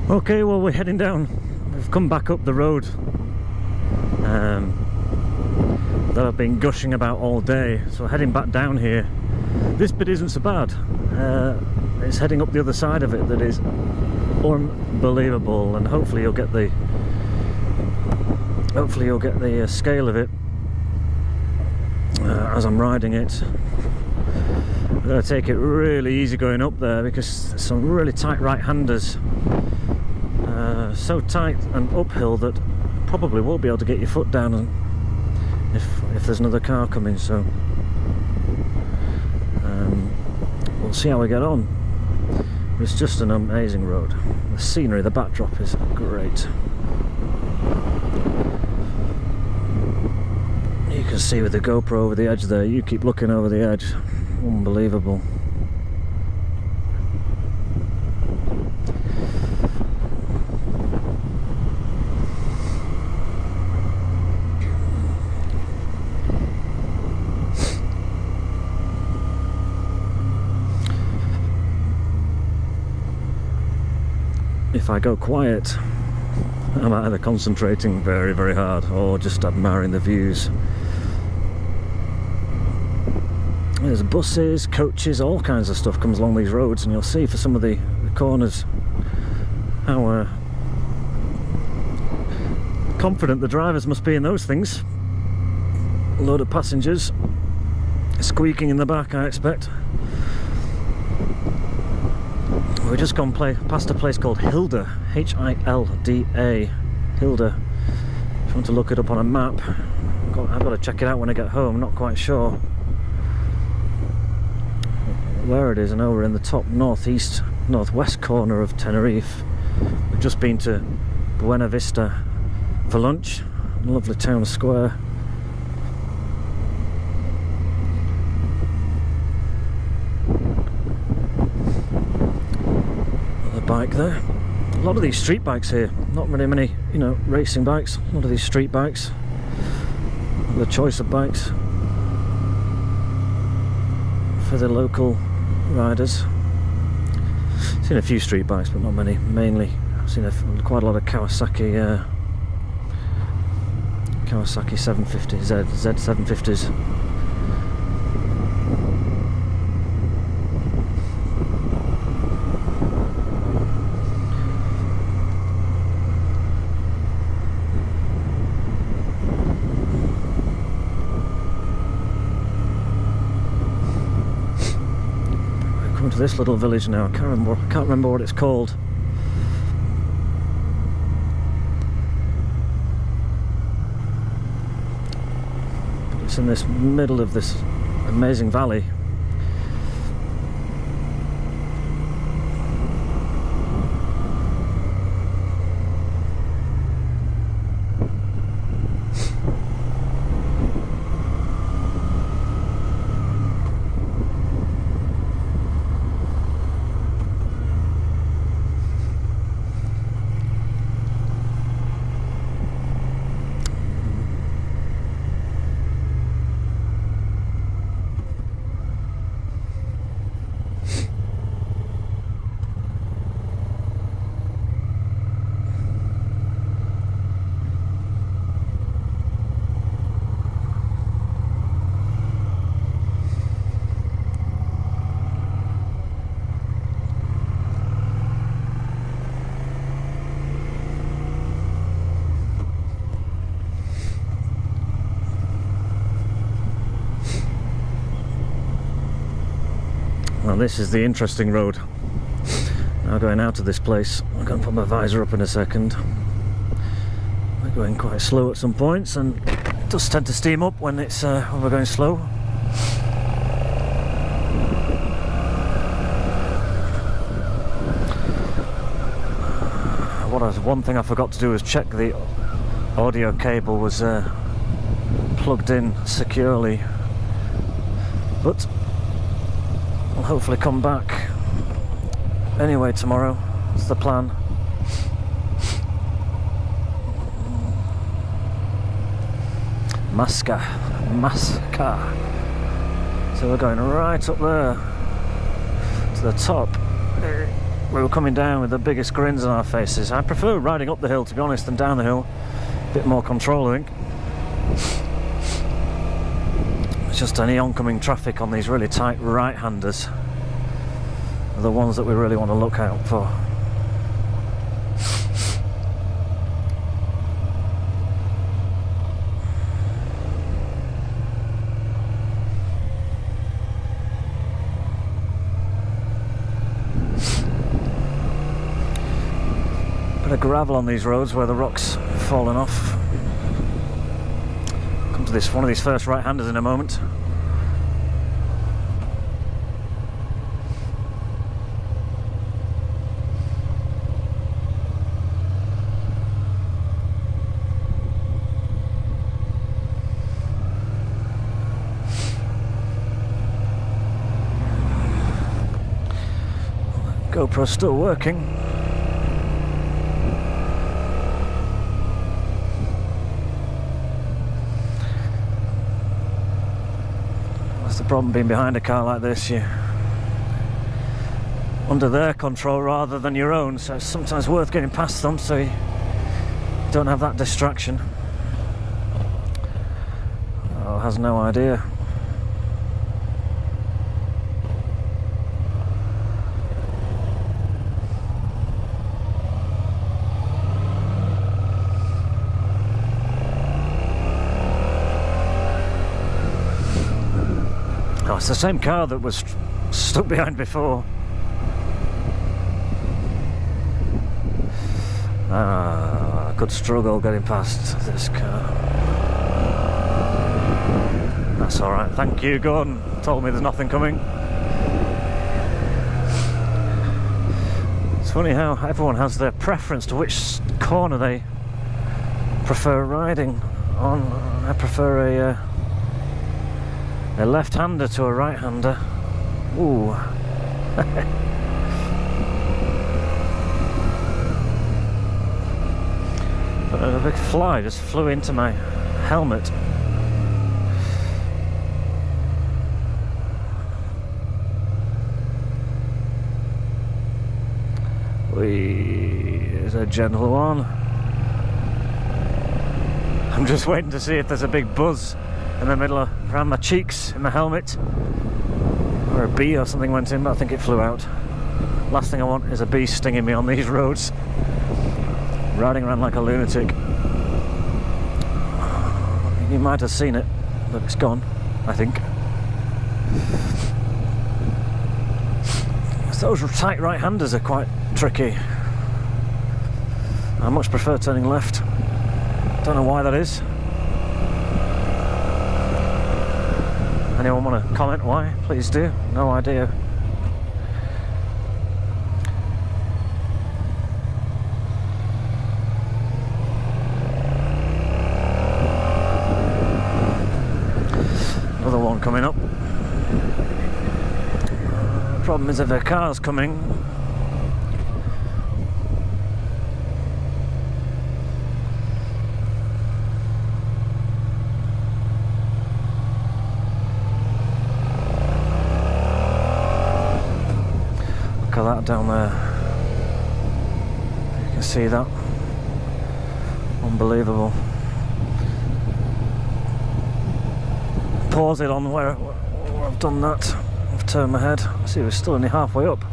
Okay, well, we're heading down. We've come back up the road that I've been gushing about all day, so heading back down here. This bit isn't so bad. It's heading up the other side of it that is unbelievable, and hopefully you'll get the scale of it as I'm riding it. I'm going to take it really easy going up there because there's some really tight right-handers. So tight and uphill that probably won't be able to get your foot down if there's another car coming, so we'll see how we get on. It's just an amazing road. The scenery, the backdrop is great. You can see with the GoPro over the edge there, you keep looking over the edge. Unbelievable. If I go quiet, I'm either concentrating very, very hard or just admiring the views. There's buses, coaches, all kinds of stuff comes along these roads, and you'll see for some of the corners how confident the drivers must be in those things. A load of passengers squeaking in the back, I expect. We've just gone past a place called Hilda, H-I-L-D-A, Hilda. If you want to look it up on a map, I've got to check it out when I get home, not quite sure where it is. I know we're in the top northwest corner of Tenerife. We've just been to Buena Vista for lunch, lovely town square. Bike there. A lot of these street bikes here, not very many, you know, racing bikes. A lot of these street bikes. The choice of bikes for the local riders. Seen a few street bikes, but not many. Mainly, I've seen quite a lot of Kawasaki 750 Z750s. To this little village now. I can't remember what it's called. But it's in this middle of this amazing valley. Well, this is the interesting road. Now going out of this place, I'm going to put my visor up in a second. We're going quite slow at some points, and it does tend to steam up when it's when we're going slow. One thing I forgot to do was check the audio cable was plugged in securely, but I'll hopefully come back anyway tomorrow. That's the plan. Masca. So we're going right up there to the top. we were coming down with the biggest grins on our faces. I prefer riding up the hill, to be honest, than down the hill. A bit more control, I think. It's just any oncoming traffic on these really tight right-handers are the ones that we really want to look out for. Bit of gravel on these roads where the rock's fallen off. Come to this one of these first right-handers in a moment. GoPro's still working. That's the problem being behind a car like this. You're under their control rather than your own, so it's sometimes worth getting past them so you don't have that distraction. Oh, has no idea. Oh, it's the same car that was stuck behind before. Ah, good struggle getting past this car. That's alright, thank you, Gordon. Told me there's nothing coming. It's funny how everyone has their preference to which corner they prefer riding on. I prefer a left-hander to a right-hander. Ooh. But a big fly just flew into my helmet. There's a gentle one. I'm just waiting to see if there's a big buzz in the middle of, around my cheeks in the helmet, or a bee or something went in, but I think it flew out. Last thing I want is a bee stinging me on these roads, riding around like a lunatic. You might have seen it, but it's gone, I think. Those tight right-handers are quite tricky. I much prefer turning left. Don't know why that is. Anyone want to comment why? Please do. No idea. Another one coming up. Problem is if a car's coming, look at that down there. You can see that. Unbelievable. Pause it on where I've done that. I've turned my head. See, we're still only halfway up.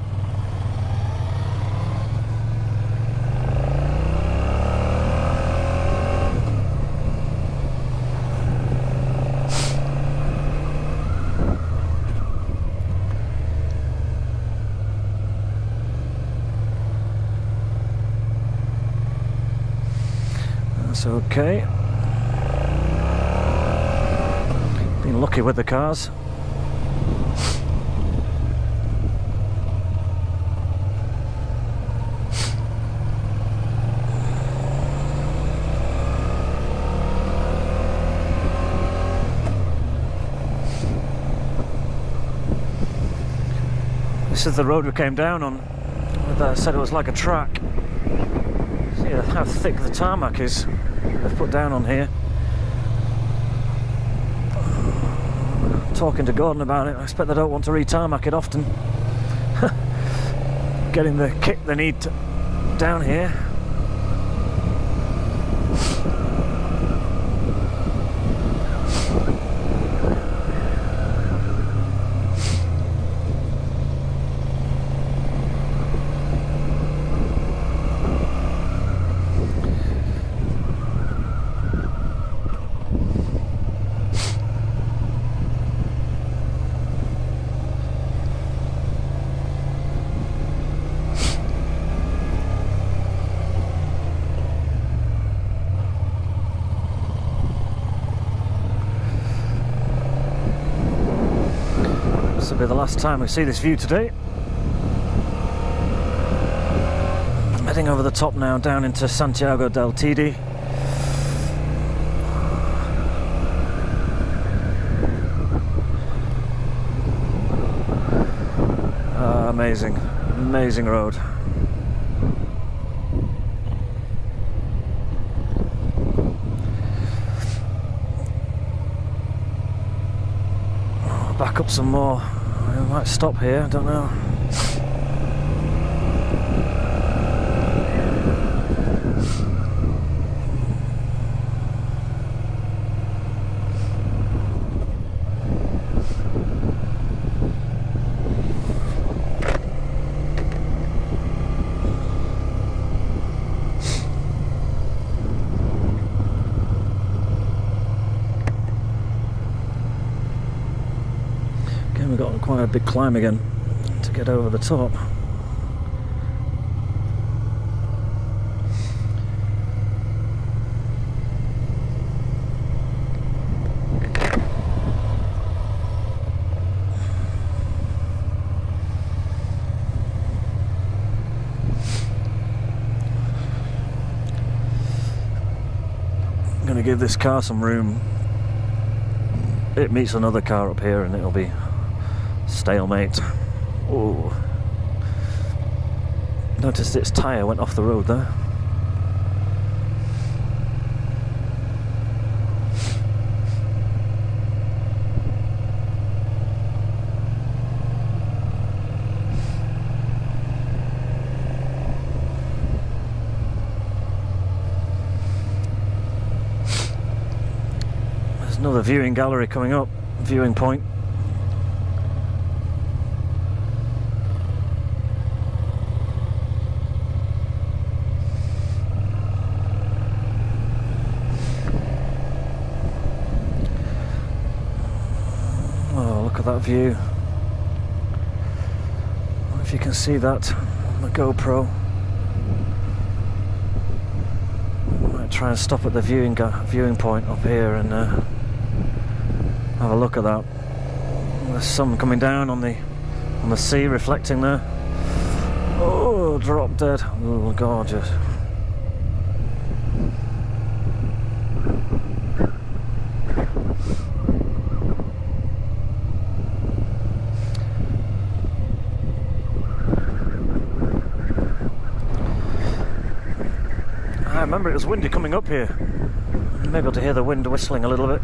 That's okay. Been lucky with the cars. This is the road we came down on. I said it was like a track. See how thick the tarmac is they've put down on here. Talking to Gordon about it, I expect they don't want to re-tarmac it often. getting the kit they need down here. This will be the last time we see this view today. I'm heading over the top now, down into Santiago Del Teide. Amazing, amazing road. Back up some more. I might stop here, I don't know. We've got quite a big climb again to get over the top. I'm going to give this car some room. It meets another car up here and it'll be stalemate. Oh, noticed its tyre went off the road there. There's another viewing gallery coming up, viewing point. Look at that view. I don't know if you can see that on the GoPro. I might try and stop at the viewing point up here and have a look at that. There's sun coming down on the sea, reflecting there. Oh, drop dead. Oh, gorgeous. I remember it was windy coming up here. You may be able to hear the wind whistling a little bit.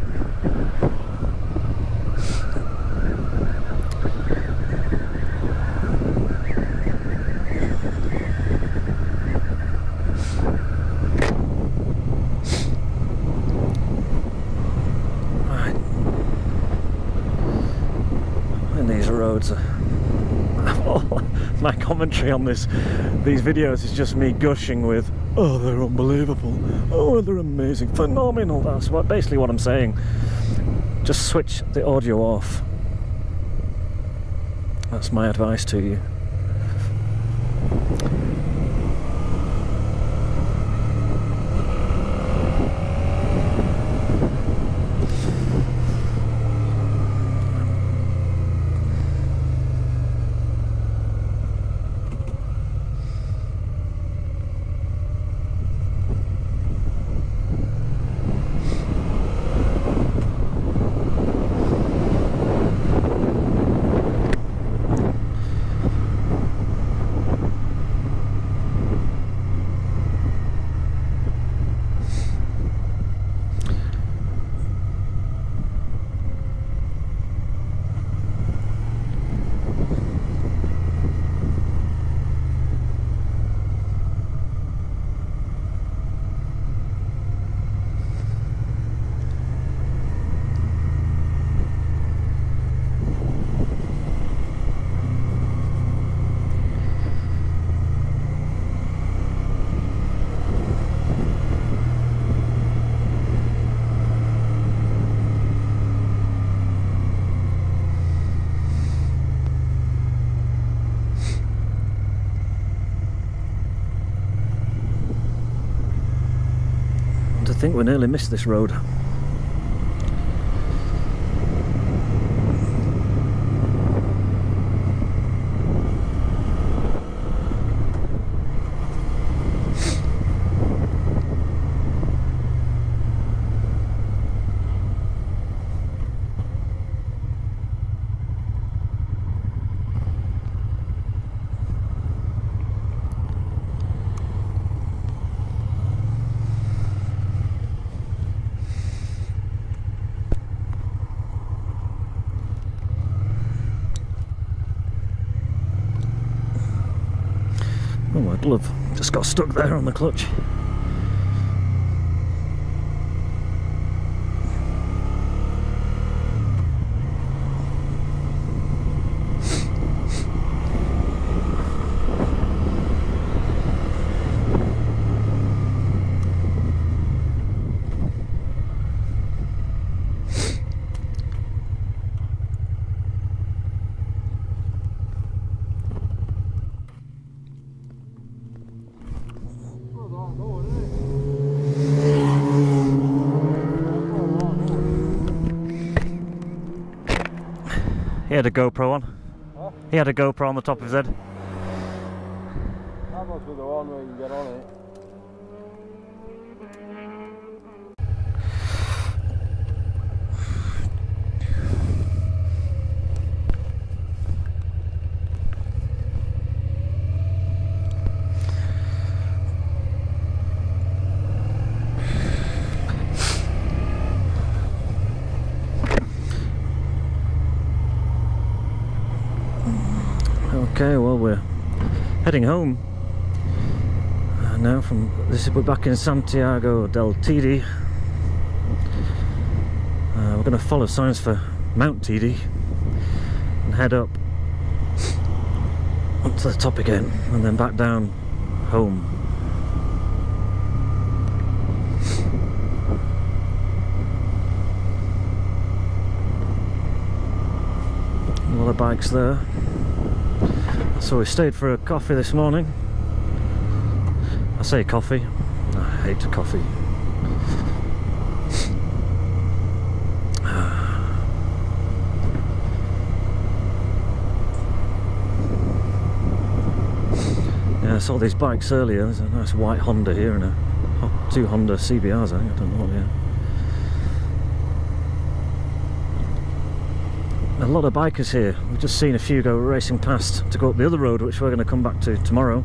Right. And these roads are... My commentary on these videos is just me gushing with, oh, they're unbelievable, oh, they're amazing, phenomenal. That's basically what I'm saying. Just switch the audio off. That's my advice to you. think we nearly missed this road. Oh, my glove just got stuck there on the clutch. He had a GoPro on. Huh? He had a GoPro on the top of his head. That must be the one where you can get on it. Okay, well, we're heading home now. We're back in Santiago Del Teide. We're going to follow signs for Mount Teide and head up onto the top again and then back down home. A lot of bikes there. So we stayed for a coffee this morning. I say coffee, I hate coffee. Yeah, I saw these bikes earlier. There's a nice white Honda here and two Honda CBRs, I think. I don't know what they are. A lot of bikers here. We've just seen a few go racing past to go up the other road, which we're going to come back to tomorrow.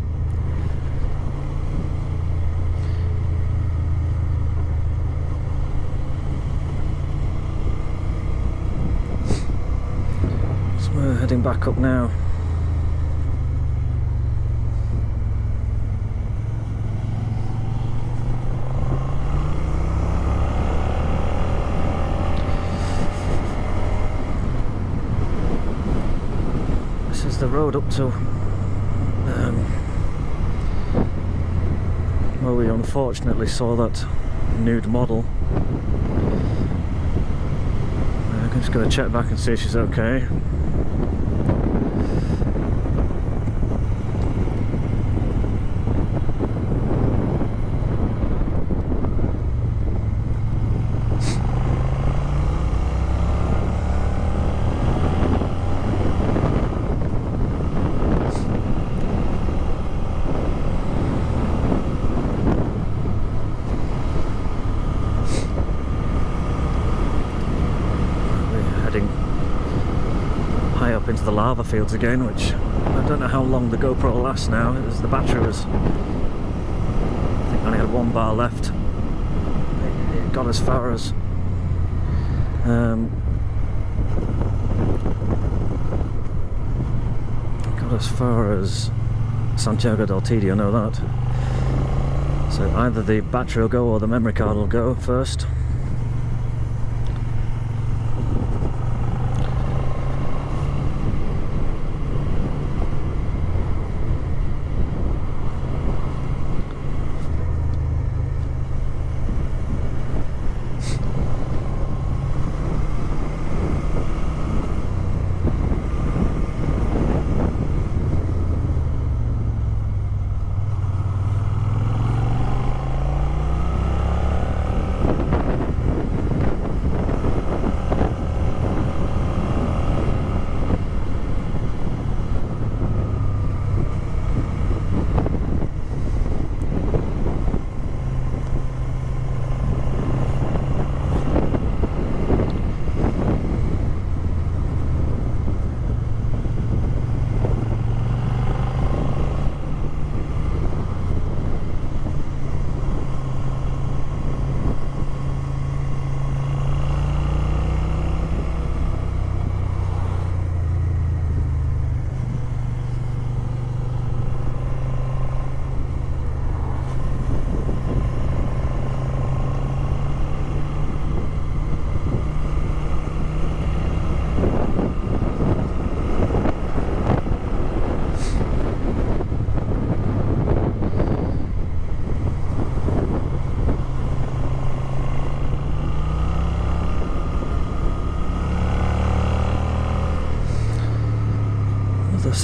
So we're heading back up now. The road up to where we unfortunately saw that nude model. I'm just going to check back and see if she's okay. High up into the lava fields again, which I don't know how long the GoPro will last now. The battery was, I think, only had 1 bar left. It got as far as Santiago Del Teide, I know that. So either the battery will go or the memory card will go first.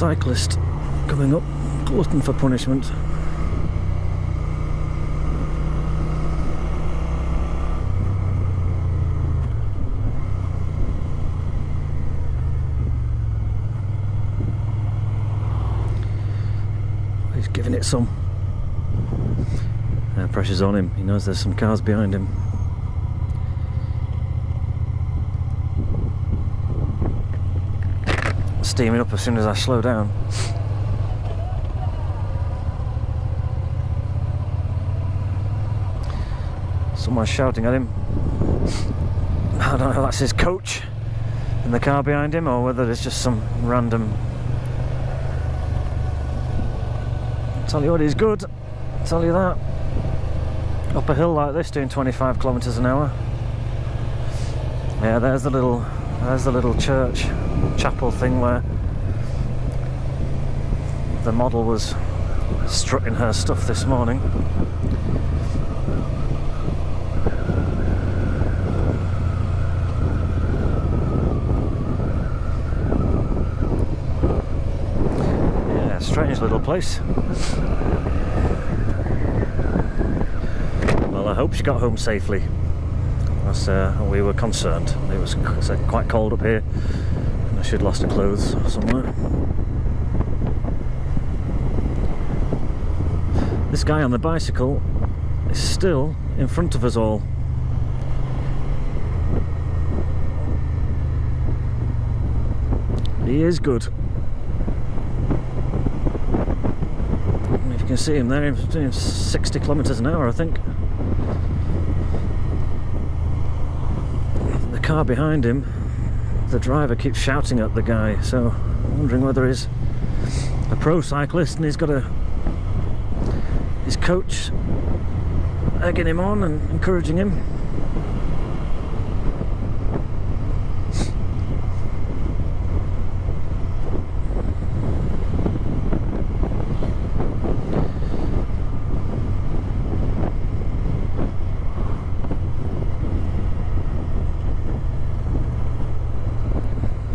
cyclist coming up, glutton for punishment. He's giving it some. Pressure's on him, he knows there's some cars behind him. Steaming up as soon as I slow down. Someone's shouting at him. I don't know if that's his coach in the car behind him or whether it's just some random. I'll tell you what, he's good, I'll tell you that. Up a hill like this doing 25 kilometers an hour. Yeah, there's the little church chapel thing where the model was strutting her stuff this morning. Yeah, strange little place. Well, I hope she got home safely. We were concerned. It was quite cold up here, and she'd lost her clothes somewhere. This guy on the bicycle is still in front of us all. He is good. If you can see him there, he's doing 60 kilometers an hour, I think. The car behind him, the driver keeps shouting at the guy, so I'm wondering whether he's a pro cyclist and he's got his coach egging him on and encouraging him.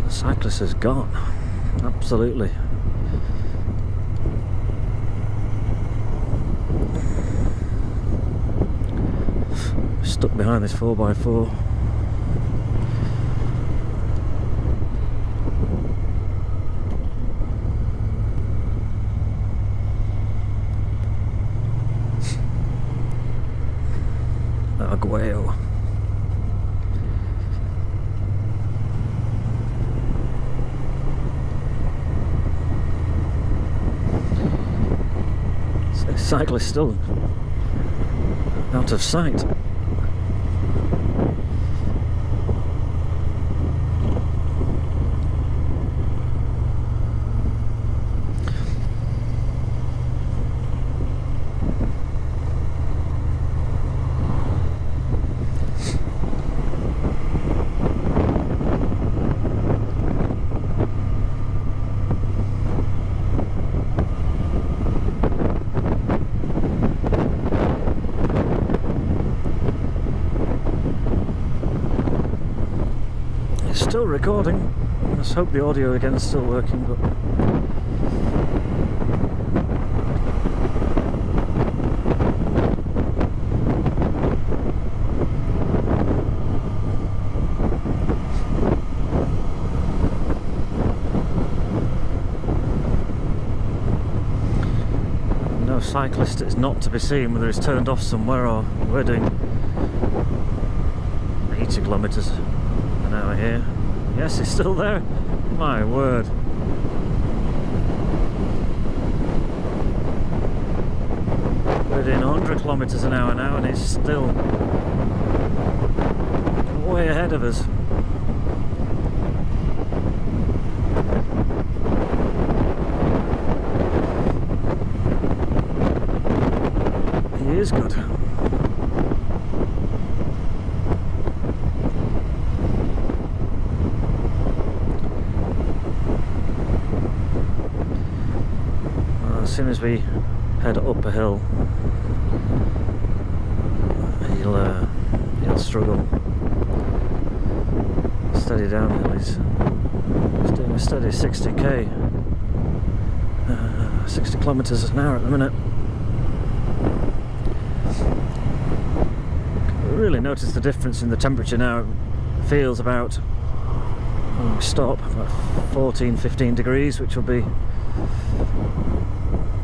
The cyclist has gone, absolutely. Stuck behind this 4x4. Arguello. Cyclist still out of sight. Still recording. Let's hope the audio again is still working, but no cyclist is not to be seen, whether he's turned off somewhere or we're doing 80 kilometers an hour here. Yes, it's still there. My word. We're doing 100 kilometers an hour now and it's still way ahead of us. He is good. As soon as we head up a hill, he'll struggle. Steady downhill, he's doing a steady 60k. 60 kilometres an hour at the minute. Really notice the difference in the temperature now. It feels about, when we stop, about 14-15 degrees, which will be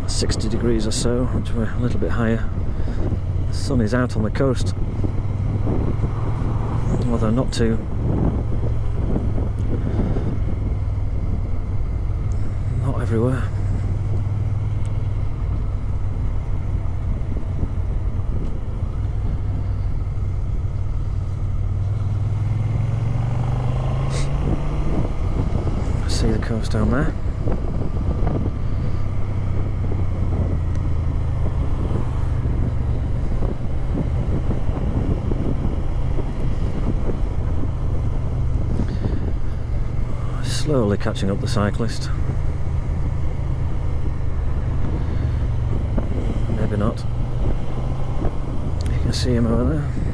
60 degrees or so, which we're a little bit higher. The sun is out on the coast, although not too. Not everywhere. See the coast down there. Slowly catching up the cyclist. Maybe not. You can see him over there.